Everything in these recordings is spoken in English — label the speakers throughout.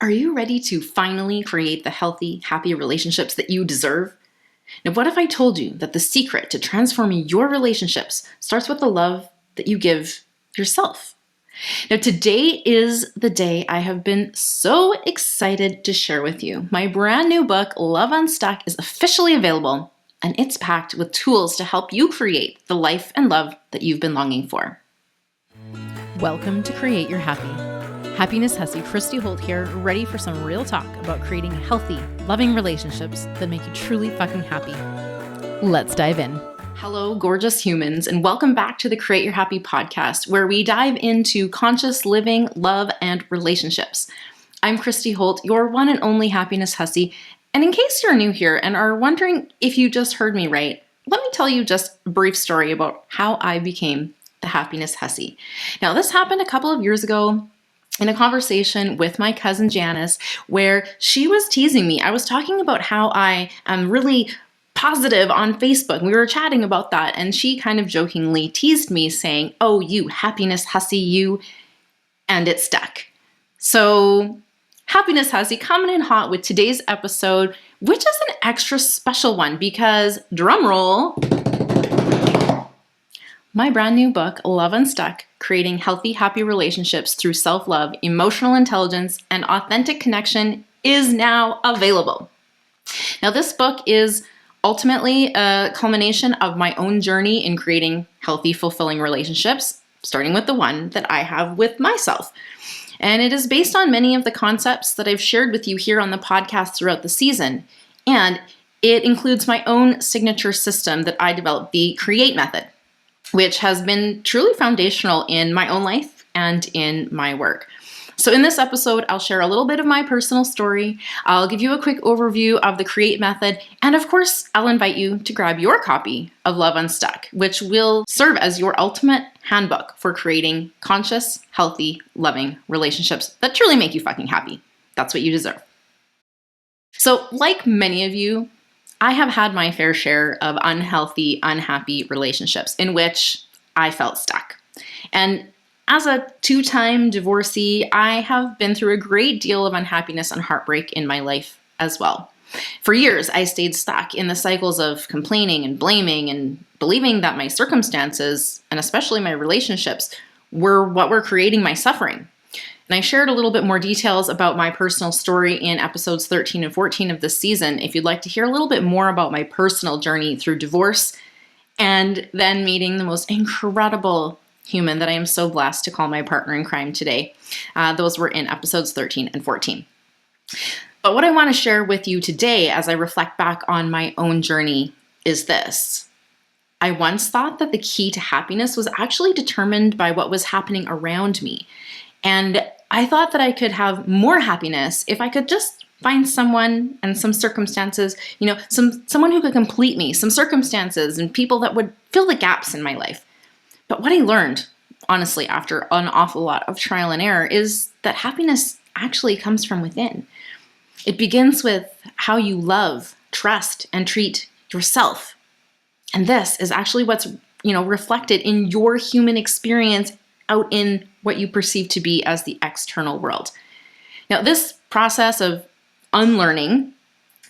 Speaker 1: Are you ready to finally create the healthy, happy relationships that you deserve? Now, what if I told you that the secret to transforming your relationships starts with the love that you give yourself? Now, today is the day I have been so excited to share with you. My brand new book, Love Unstuck, is officially available, and it's packed with tools to help you create the life and love that you've been longing for.
Speaker 2: Welcome to Create Your Happy. Happiness Hussy, Christy Holt here, ready for some real talk about creating healthy, loving relationships that make you truly fucking happy. Let's dive in.
Speaker 1: Hello, gorgeous humans, and welcome back to the Create Your Happy podcast, where we dive into conscious living, love, and relationships. I'm Christy Holt, your one and only Happiness Hussy, and in case you're new here and are wondering if you just heard me right, let me tell you just a brief story about how I became the Happiness Hussy. Now, this happened a couple of years ago in a conversation with my cousin Janice, where she was teasing me. I was talking about how I am really positive on Facebook. We were chatting about that, and she kind of jokingly teased me saying, "Oh, you Happiness Hussy, you," and it stuck. So, Happiness Hussy coming in hot with today's episode, which is an extra special one because, drum roll, my brand new book, Love Unstuck, Creating Healthy, Happy Relationships Through Self-Love, Emotional Intelligence, and Authentic Connection, is now available. Now, this book is ultimately a culmination of my own journey in creating healthy, fulfilling relationships, starting with the one that I have with myself. And it is based on many of the concepts that I've shared with you here on the podcast throughout the season. And it includes my own signature system that I developed, the CREATE method, which has been truly foundational in my own life and in my work. So in this episode, I'll share a little bit of my personal story. I'll give you a quick overview of the CREATE method. And of course, I'll invite you to grab your copy of Love Unstuck, which will serve as your ultimate handbook for creating conscious, healthy, loving relationships that truly make you fucking happy. That's what you deserve. So like many of you, I have had my fair share of unhealthy, unhappy relationships in which I felt stuck. And as a two-time divorcee, I have been through a great deal of unhappiness and heartbreak in my life as well. For years, I stayed stuck in the cycles of complaining and blaming and believing that my circumstances, and especially my relationships, were what were creating my suffering. And I shared a little bit more details about my personal story in episodes 13 and 14 of this season if you'd like to hear a little bit more about my personal journey through divorce and then meeting the most incredible human that I am so blessed to call my partner in crime today. Those were in episodes 13 and 14. But what I want to share with you today as I reflect back on my own journey is this. I once thought that the key to happiness was actually determined by what was happening around me. And I thought that I could have more happiness if I could just find someone and some circumstances, someone who could complete me, some circumstances and people that would fill the gaps in my life. But what I learned, honestly, after an awful lot of trial and error, is that happiness actually comes from within. It begins with how you love, trust, and treat yourself. And this is actually what's, reflected in your human experience out in what you perceive to be as the external world. Now, this process of unlearning,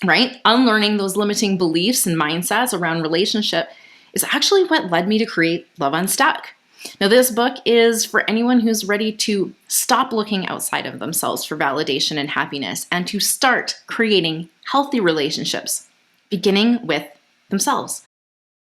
Speaker 1: right? Unlearning those limiting beliefs and mindsets around relationship is actually what led me to create Love Unstuck. Now, this book is for anyone who's ready to stop looking outside of themselves for validation and happiness and to start creating healthy relationships, beginning with themselves.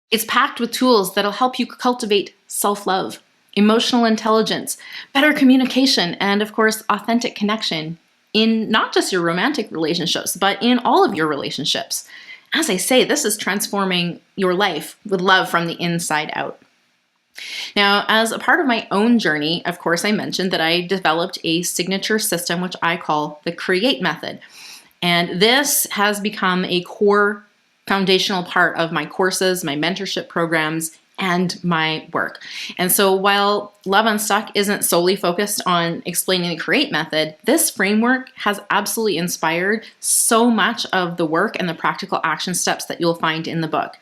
Speaker 1: It's packed with tools that'll help you cultivate self-love, emotional intelligence, better communication, and of course, authentic connection in not just your romantic relationships, but in all of your relationships. As I say, this is transforming your life with love from the inside out. Now, as a part of my own journey, of course, I mentioned that I developed a signature system, which I call the CREATE method. And this has become a core foundational part of my courses, my mentorship programs, and my work. And so while Love Unstuck isn't solely focused on explaining the CREATE method, this framework has absolutely inspired so much of the work and the practical action steps that you'll find in the book.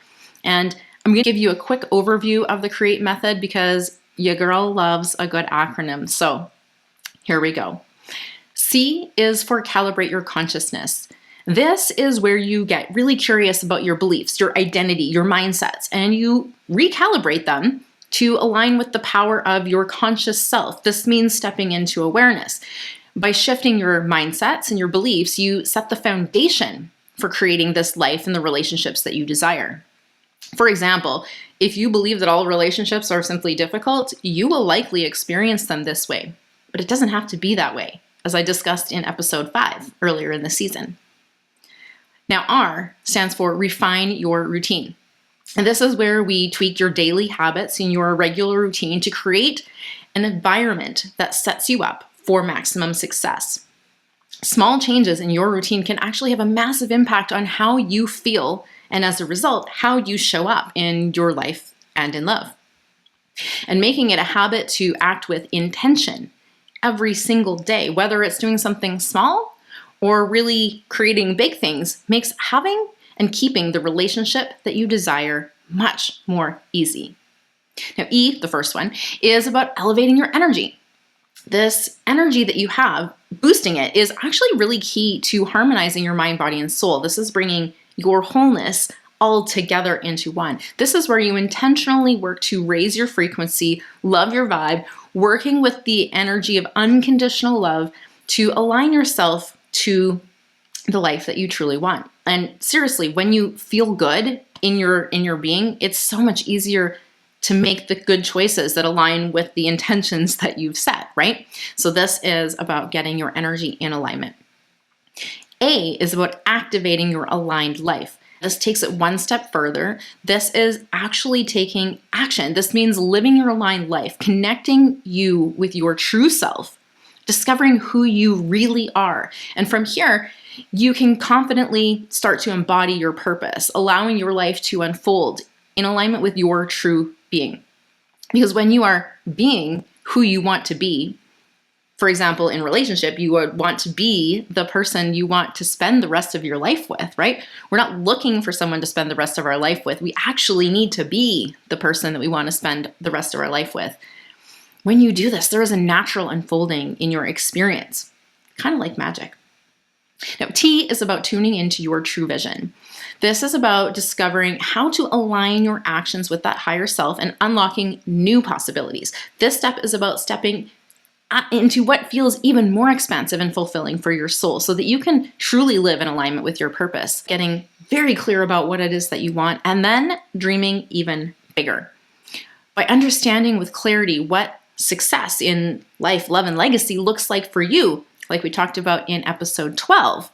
Speaker 1: And I'm going to give you a quick overview of the CREATE method because your girl loves a good acronym. So here we go. C is for calibrate your consciousness. This is where you get really curious about your beliefs, your identity, your mindsets, and you recalibrate them to align with the power of your conscious self. This means stepping into awareness. By shifting your mindsets and your beliefs, you set the foundation for creating this life and the relationships that you desire. For example, if you believe that all relationships are simply difficult, you will likely experience them this way. But it doesn't have to be that way, as I discussed in episode 5 earlier in the season. Now, R stands for refine your routine. And this is where we tweak your daily habits in your regular routine to create an environment that sets you up for maximum success. Small changes in your routine can actually have a massive impact on how you feel and, as a result, how you show up in your life and in love. And making it a habit to act with intention every single day, whether it's doing something small or really creating big things, makes having and keeping the relationship that you desire much more easy. Now, E, the first one, is about elevating your energy. This energy that you have, boosting it, is actually really key to harmonizing your mind, body, and soul. This is bringing your wholeness all together into one. This is where you intentionally work to raise your frequency, love your vibe, working with the energy of unconditional love to align yourself to the life that you truly want. And seriously, when you feel good in your being, it's so much easier to make the good choices that align with the intentions that you've set, right? So this is about getting your energy in alignment. A is about activating your aligned life. This takes it one step further. This is actually taking action. This means living your aligned life, connecting you with your true self, discovering who you really are. And from here, you can confidently start to embody your purpose, allowing your life to unfold in alignment with your true being. Because when you are being who you want to be, for example, in relationship, you would want to be the person you want to spend the rest of your life with, right? We're not looking for someone to spend the rest of our life with. We actually need to be the person that we want to spend the rest of our life with. When you do this, there is a natural unfolding in your experience, kind of like magic. Now, T is about tuning into your true vision. This is about discovering how to align your actions with that higher self and unlocking new possibilities. This step is about stepping into what feels even more expansive and fulfilling for your soul so that you can truly live in alignment with your purpose, getting very clear about what it is that you want, and then dreaming even bigger. By understanding with clarity what success in life, love, and legacy looks like for you, like we talked about in episode 12,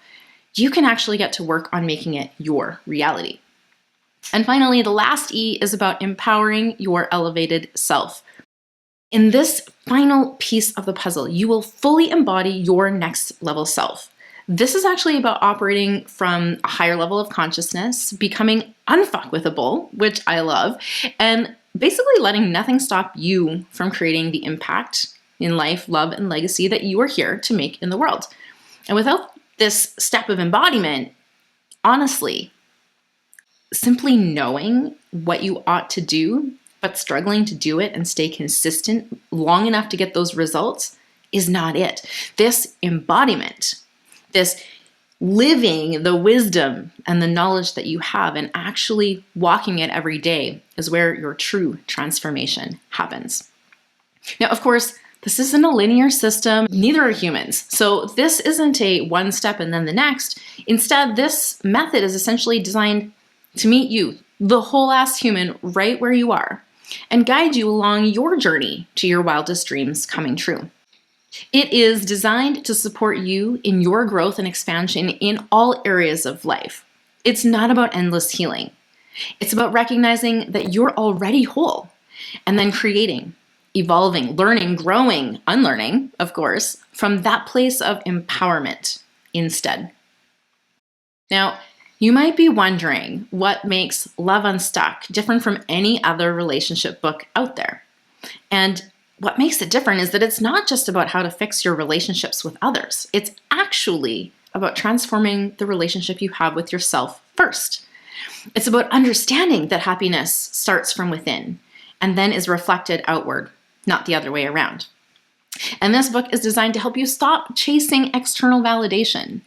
Speaker 1: you can actually get to work on making it your reality. And finally, the last E is about empowering your elevated self. In this final piece of the puzzle, you will fully embody your next level self. This is actually about operating from a higher level of consciousness, becoming unfuckwithable, which I love, and basically letting nothing stop you from creating the impact in life, love, and legacy that you are here to make in the world. And without this step of embodiment, honestly, simply knowing what you ought to do, but struggling to do it and stay consistent long enough to get those results is not it. This embodiment, this living the wisdom and the knowledge that you have and actually walking it every day is where your true transformation happens. Now, of course, this isn't a linear system. Neither are humans. So this isn't a one step and then the next. Instead, this method is essentially designed to meet you, the whole ass human, right where you are, and guide you along your journey to your wildest dreams coming true. It is designed to support you in your growth and expansion in all areas of life. It's not about endless healing. It's about recognizing that you're already whole and then creating, evolving, learning, growing, unlearning, of course, from that place of empowerment instead. Now, you might be wondering what makes Love Unstuck different from any other relationship book out there. And what makes it different is that it's not just about how to fix your relationships with others. It's actually about transforming the relationship you have with yourself first. It's about understanding that happiness starts from within and then is reflected outward, not the other way around. And this book is designed to help you stop chasing external validation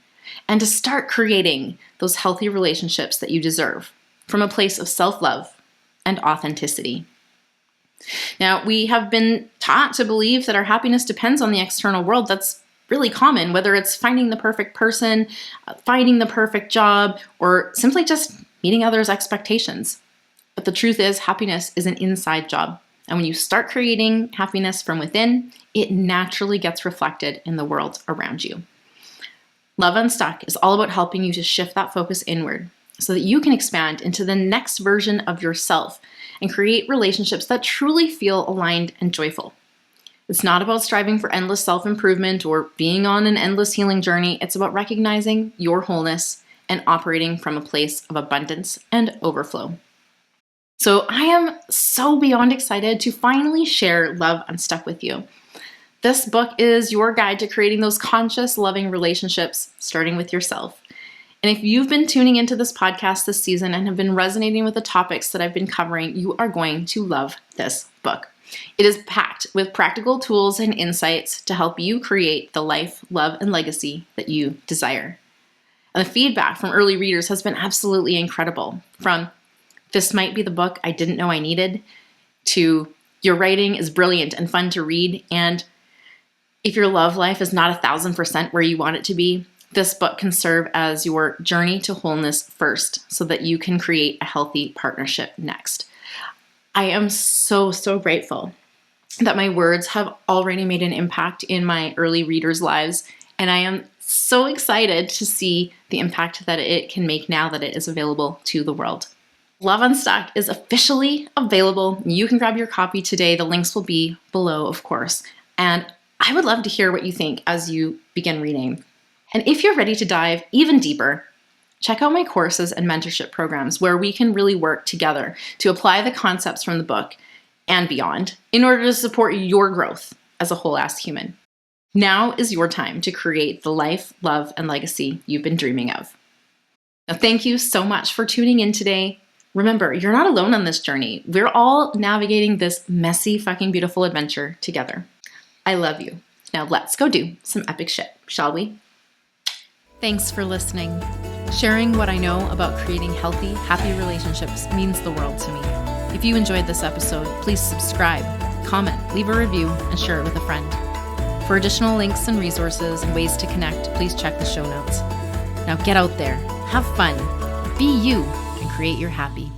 Speaker 1: and to start creating those healthy relationships that you deserve from a place of self-love and authenticity. Now, we have been taught to believe that our happiness depends on the external world. That's really common, whether it's finding the perfect person, finding the perfect job, or simply just meeting others' expectations. But the truth is, happiness is an inside job. And when you start creating happiness from within, it naturally gets reflected in the world around you. Love Unstuck is all about helping you to shift that focus inward so that you can expand into the next version of yourself and create relationships that truly feel aligned and joyful. It's not about striving for endless self-improvement or being on an endless healing journey. It's about recognizing your wholeness and operating from a place of abundance and overflow. So I am so beyond excited to finally share Love Unstuck with you. This book is your guide to creating those conscious, loving relationships, starting with yourself. And if you've been tuning into this podcast this season and have been resonating with the topics that I've been covering, you are going to love this book. It is packed with practical tools and insights to help you create the life, love, and legacy that you desire. And the feedback from early readers has been absolutely incredible. From "this might be the book I didn't know I needed," to "your writing is brilliant and fun to read," and "if your love life is not 1,000% where you want it to be, this book can serve as your journey to wholeness first so that you can create a healthy partnership next." I am so grateful that my words have already made an impact in my early readers' lives, and I am so excited to see the impact that it can make now that it is available to the world. Love Unstuck is officially available. You can grab your copy today. The links will be below, of course. And I would love to hear what you think as you begin reading. And if you're ready to dive even deeper, check out my courses and mentorship programs where we can really work together to apply the concepts from the book and beyond in order to support your growth as a whole-ass human. Now is your time to create the life, love, and legacy you've been dreaming of. Now, thank you so much for tuning in today. Remember, you're not alone on this journey. We're all navigating this messy, fucking beautiful adventure together. I love you. Now let's go do some epic shit, shall we?
Speaker 2: Thanks for listening. Sharing what I know about creating healthy, happy relationships means the world to me. If you enjoyed this episode, please subscribe, comment, leave a review, and share it with a friend. For additional links and resources and ways to connect, please check the show notes. Now get out there, have fun, be you, and create your happy.